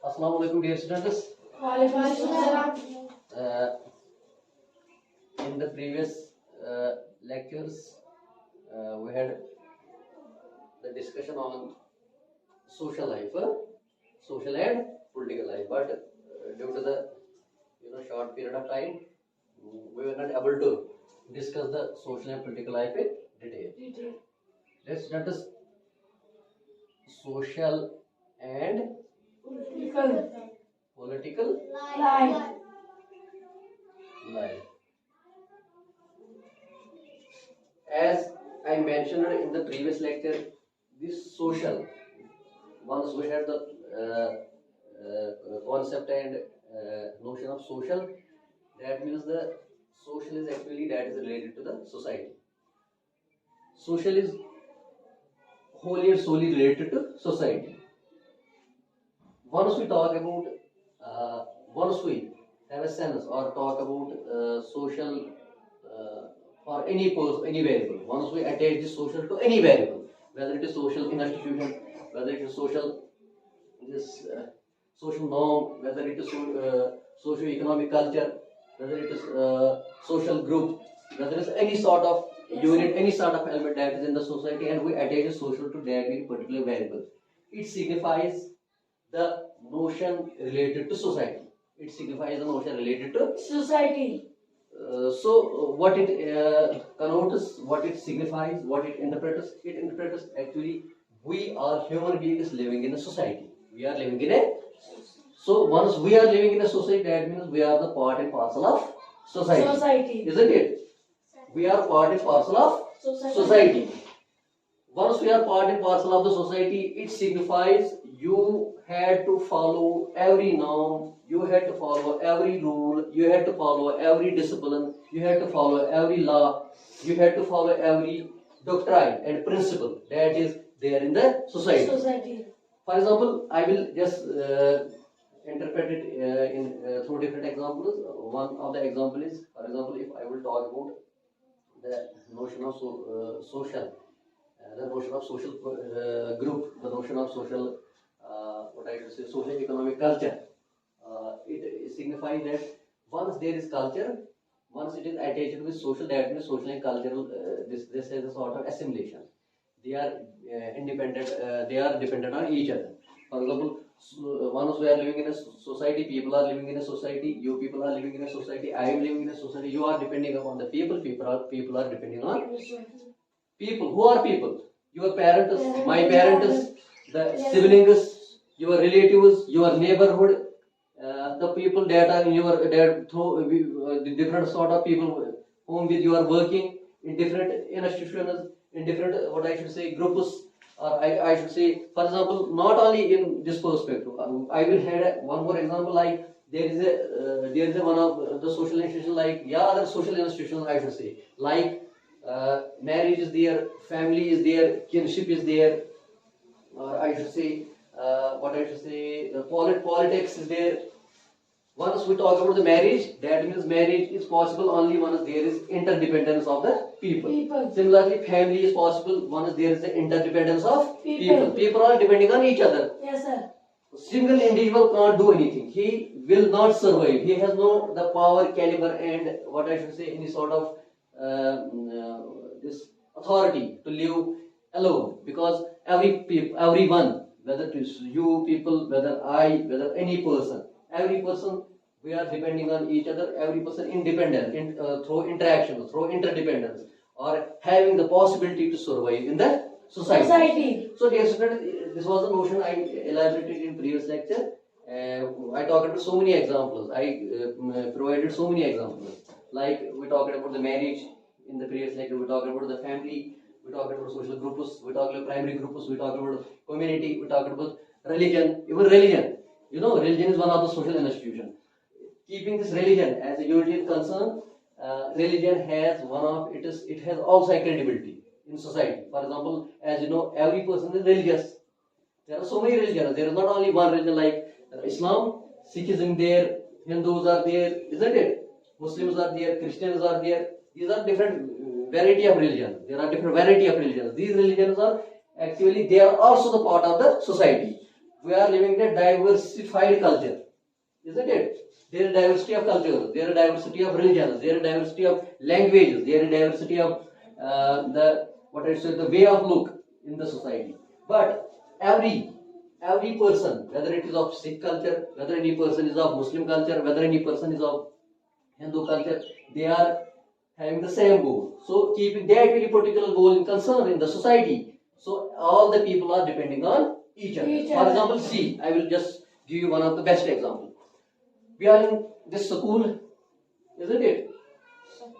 Assalamu alaikum, dear students. Uh, in the previous lectures, we had the discussion on social life, social and political life. But due to the short period of time, we were not able to discuss the social and political life in detail. Let's discuss social and political life. As I mentioned in the previous lecture, this social, once we had the concept and notion of social, that means the social is actually that is related to the society. Social is wholly and solely related to society. Once we talk about, once we have a sense or talk about social for any person, any variable, once we attach the social to any variable, whether it is social institution, whether it is social this social norm, whether it is socio-economic culture, whether it is social group, whether it is any sort of unit, any sort of element that is in the society, and we attach a social to that very particular variable. It signifies the notion related to society. It signifies the notion related to society. What it connotes, what it signifies, what it interprets actually we are human beings living in a society. We are living in a so once we are living in a society, that means we are the part and parcel of society. Isn't it? We are part and parcel of society. Once we are part and parcel of the society, it signifies you had to follow every norm, you had to follow every rule, you had to follow every discipline, you had to follow every law, you had to follow every doctrine and principle that is there in the society. For example, I will just interpret it in through different examples. One of the example is, for example, if I will talk about the notion of social, the notion of social group, the notion of social, what I should say, social economic culture. It signifies that once there is culture, once it is attached with social, that means social and cultural. This is a sort of assimilation. They are independent. They are dependent on each other. For example, once we are living in a society, people are living in a society. You people are living in a society. I am living in a society. You are depending upon the people. People are depending on people. Who are people? Your parents, my parents, the siblings, your relatives, your neighborhood, the people that are in your the different sort of people whom with you are working in different institutions, in different what I should say groups, or I should say, for example, not only in this perspective. I will add one more example. Like there is a one of the social institution, like other social institutions I should say, like marriage is there, family is there, kinship is there, or I should say, what I should say, politics is there. Once we talk about the marriage, that means marriage is possible only once there is interdependence of the people. Similarly, family is possible once there is the interdependence of people. People are depending on each other. Yes, sir. Single individual can't do anything. He will not survive. He has no the power, caliber, and what I should say, any sort of this authority to live alone, because everyone, whether it is you people, whether I, whether any person, every person, we are depending on each other. Every person independent through interaction, through interdependence, or having the possibility to survive in the society. So, dear students, this was the notion I elaborated in previous lecture. I talked about so many examples. I provided so many examples. Like we talked about the marriage in the previous lecture. We talked about the family. We talked about social groups. We talked about primary groups. We talked about community. We talked about religion. Even religion. You know, religion is one of the social institutions. Keeping this religion as a unity concern, religion has it has also credibility in society. For example, as you know, every person is religious. There are so many religions. There is not only one religion like Islam, Sikhism there, Hindus are there, isn't it? Muslims are there, Christians are there. These are different variety of religions. There are different variety of religions. These religions are actually they are also the part of the society. we are living in a diversified culture, isn't it? There is diversity of cultures, there is diversity of religions, there is diversity of languages, there is diversity of the what I say the way of look in the society. But every person, whether it is of Sikh culture, whether any person is of Muslim culture, whether any person is of Hindu culture, they are having the same goal. So keeping that very particular goal in concern in the society. So all the people are depending on each other. For example, see, I will just give you one of the best example. We are in this school, isn't it?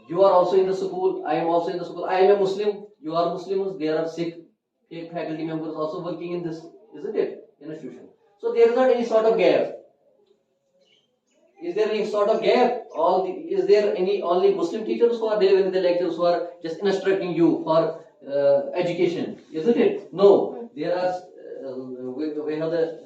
You are also in the school, I am also in the school. I am a Muslim, you are Muslims, there are Sikh faculty members also working in this, isn't it? Institution. So there is not any sort of gap. Is there any sort of gap? Is there any only Muslim teachers who are delivering the lectures, who are just instructing you for education? Isn't it? No. There are, we have the,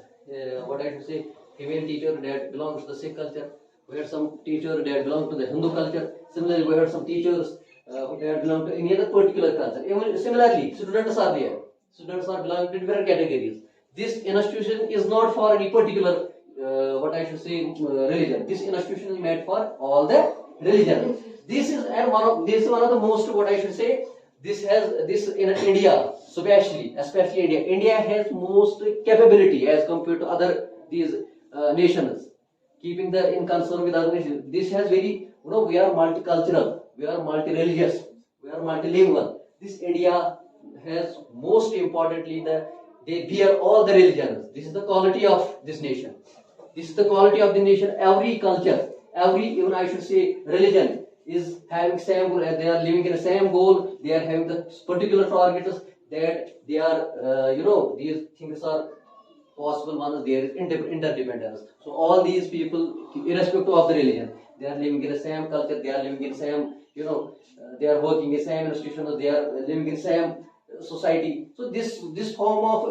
what I should say, female teacher that belongs to the Sikh culture. We have some teacher that belong to the Hindu culture. Similarly, we have some teachers that belong to any other particular culture. Even similarly, students are there. Students are belonging to different categories. This institution is not for any particular what I should say religion. This institution is made for all the religions. This is one of the most what I should say. This has this in India, especially India. India has most capability as compared to other these nations. Keeping the in concern with other nations, this has very we are multicultural, we are multi-religious, we are multilingual. This India has most importantly they bear all the religions. This is the quality of this nation. This is the quality of the nation. Every culture, even I should say religion is having same goal. They are living in the same goal. They are having the particular targets that they are. These things are possible ones. There is interdependence. So all these people, irrespective of the religion, they are living in the same culture. They are living in the same. They are working in the same institutions. They are living in the same society. So this form of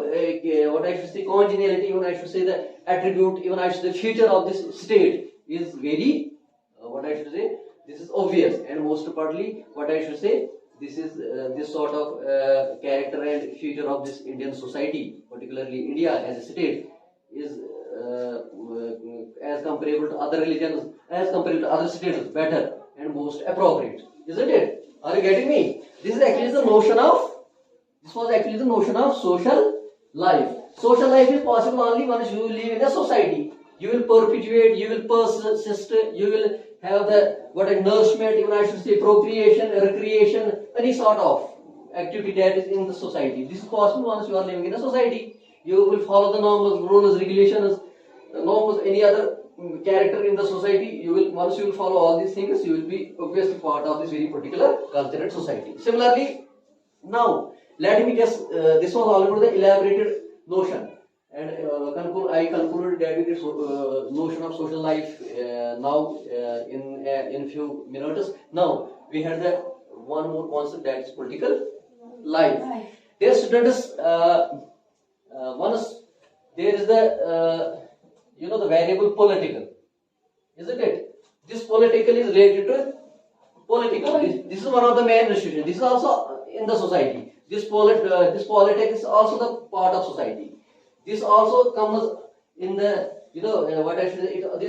what I should say congeniality, even I should say the attribute, even I should say the future of this state is very what I should say this is obvious, and most importantly what I should say this is this sort of character and future of this Indian society, particularly India as a state, is as comparable to other religions, as compared to other states, better and most appropriate, isn't it? Are you getting me? This is actually the notion of This was actually the notion of social life. Social life is possible only once you live in a society. You will perpetuate, you will persist, you will have the nourishment, even I should say procreation, recreation, any sort of activity that is in the society. This is possible once you are living in a society. You will follow the norms, rules, regulations, norms, any other character in the society. Once you will follow all these things, you will be obviously part of this very particular culture and society. Similarly, now let me just, this was all about the elaborated notion, and I concluded that with this notion of social life now in few minutes. Now we had the one more concept, that is political life. Dear students, once there is the the variable political, isn't it? This political is related to political. This is one of the main institutions. This is also in the society. This politics is also the part of society. This also comes in the this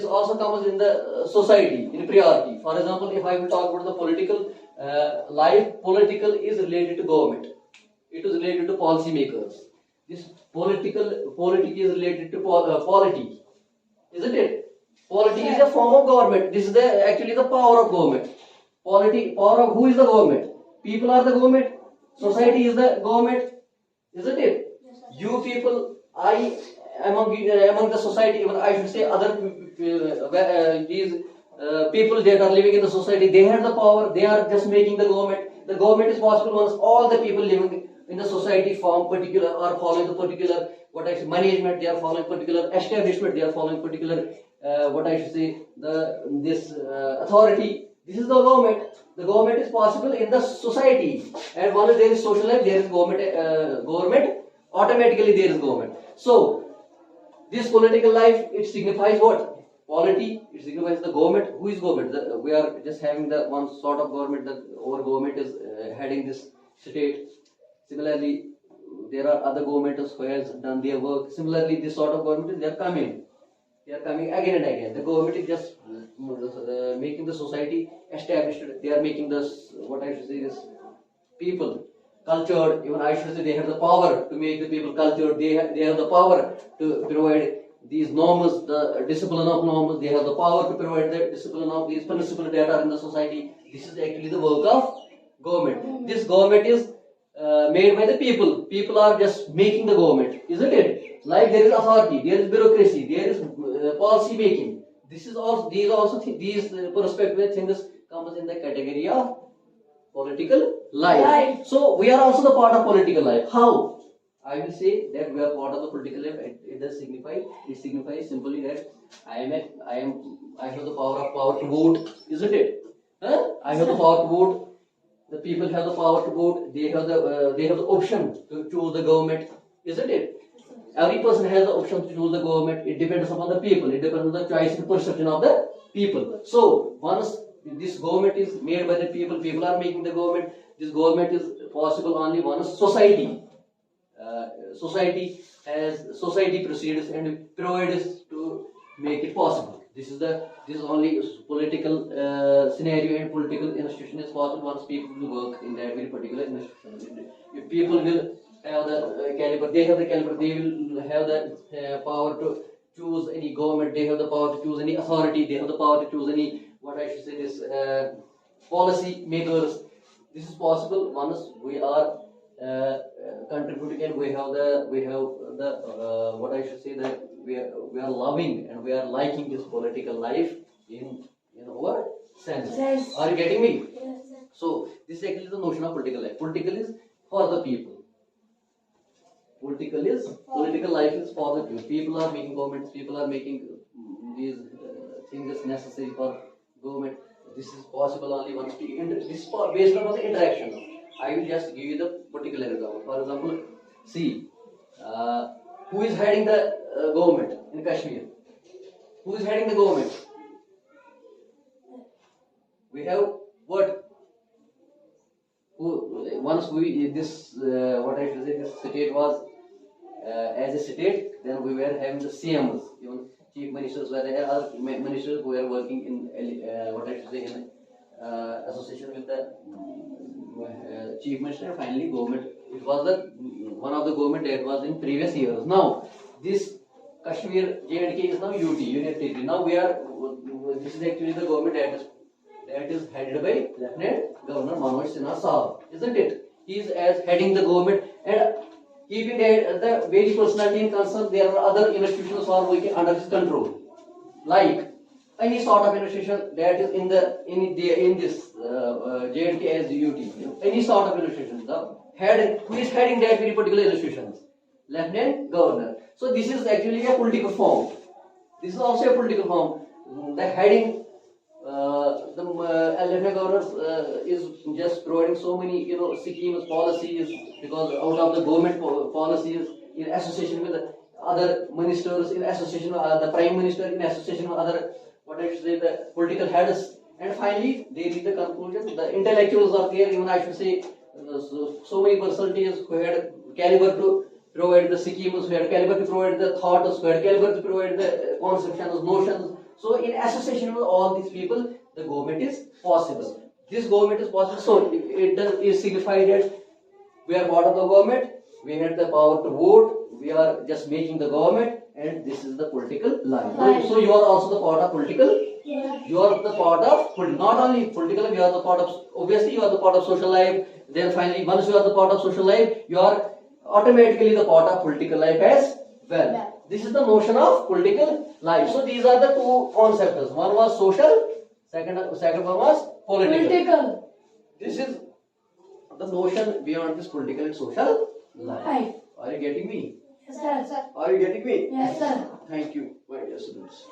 also comes in the society in priority. For example, if I will talk about the political life, political is related to government. It is related to policy makers. This politics is related to polity, isn't it? Polity is a form of government. This is actually the power of government. Power of who is the government? People are the government. Society is the government, isn't it? Yes, you people, among the society, even I should say other these people that are living in the society, they have the power. They are just making the government. The government is possible once all the people living in the society form particular or following the particular management. They are following particular establishment. They are following particular this authority. This is the government. The government is possible in the society, and once there is social life, there is government. Automatically, there is government. So, this political life, it signifies what? Polity. It signifies the government. Who is government? We are just having the one sort of government. Our government is heading this state. Similarly, there are other governments who has done their work. Similarly, this sort of government they are coming. They are coming again and again. The government is just making the society established. They are making this, what I should say, this people cultured. Even I should say they have the power to make the people cultured. They have the power to provide these norms, the discipline of norms. They have the power to provide the discipline of these principles that are in the society. This is actually the work of government. This government is made by the people. People are just making the government, isn't it? Like there is authority, there is bureaucracy, there is policy making. This is also these perspective things comes in the category of political life. So we are also the part of political life. How? I will say that we are part of the political life. It does signify. It signifies simply that I have the power to vote, isn't it? I have the power to vote. The people have the power to vote. They have the option to choose the government, isn't it? Every person has the option to choose the government. It depends upon the people. It depends on the choice and perception of the people. So once this government is made by the people, people are making the government. This government is possible only once society society proceeds and provides to make it possible. This is only political scenario and political institution is possible once people will work in that very particular institution. If people will have the caliber, they have the caliber, they will have the power to choose any government, they have the power to choose any authority, they have the power to choose any, what I should say, this policy makers. This is possible once we are contributing and we have the what I should say, that we are loving and we are liking this political life in our sense. Yes. Are you getting me? Yes. So this is actually the notion of political life. Political is for the people. Political life is for the people. People are making governments. People are making these things necessary for government. This is possible only once this is based on the interaction. I will just give you the particular example. For example, see, who is heading the government in Kashmir? Who is heading the government? We have what? Once this what I should say, this state was as a state, then we were having the CMs, even chief ministers were there, other ministers who were working in what I should say, in association with the chief minister, and finally government. It was the one of the government that was in previous years. Now this Kashmir J&K is now UT, Union Territory. Now we are. This is actually the government that is headed by Lieutenant Governor Manoj Sinha Saab, isn't it? He is as heading the government, and keeping the very personality in concern, there are other institutions who are working under his control, like any sort of institution that is in this J&K as UT, any sort of institution, the head who is heading that very particular institutions, Lieutenant Governor. So this is actually a political form. This is also a political form. The heading, the Lieutenant Governor is just providing so many schemes, policies, because out of the government policies in association with the other ministers, in association with the Prime Minister, in association with other, what I should say, the political heads, and finally they reach the conclusion. The intellectuals are there, even I should say, so many personalities who had caliber to provide the schemes, who had caliber to provide the thoughts, who had caliber to provide the conceptions, notions. So in association with all these people, the government is possible. This government is possible. So it signifies that we are part of the government, we had the power to vote, we are just making the government, and this is the political life. So you are also the part of political. You are the part of not only political, you are the part of, obviously you are the part of social life. Then finally, once you are the part of social life, you are automatically the part of political life as well. This is the notion of political life. So these are the two concepts. One was social, second one was political. This is the notion beyond this political and social life. Are you getting me? Yes, sir. Are you getting me? Yes, sir. Thank you, my dear students.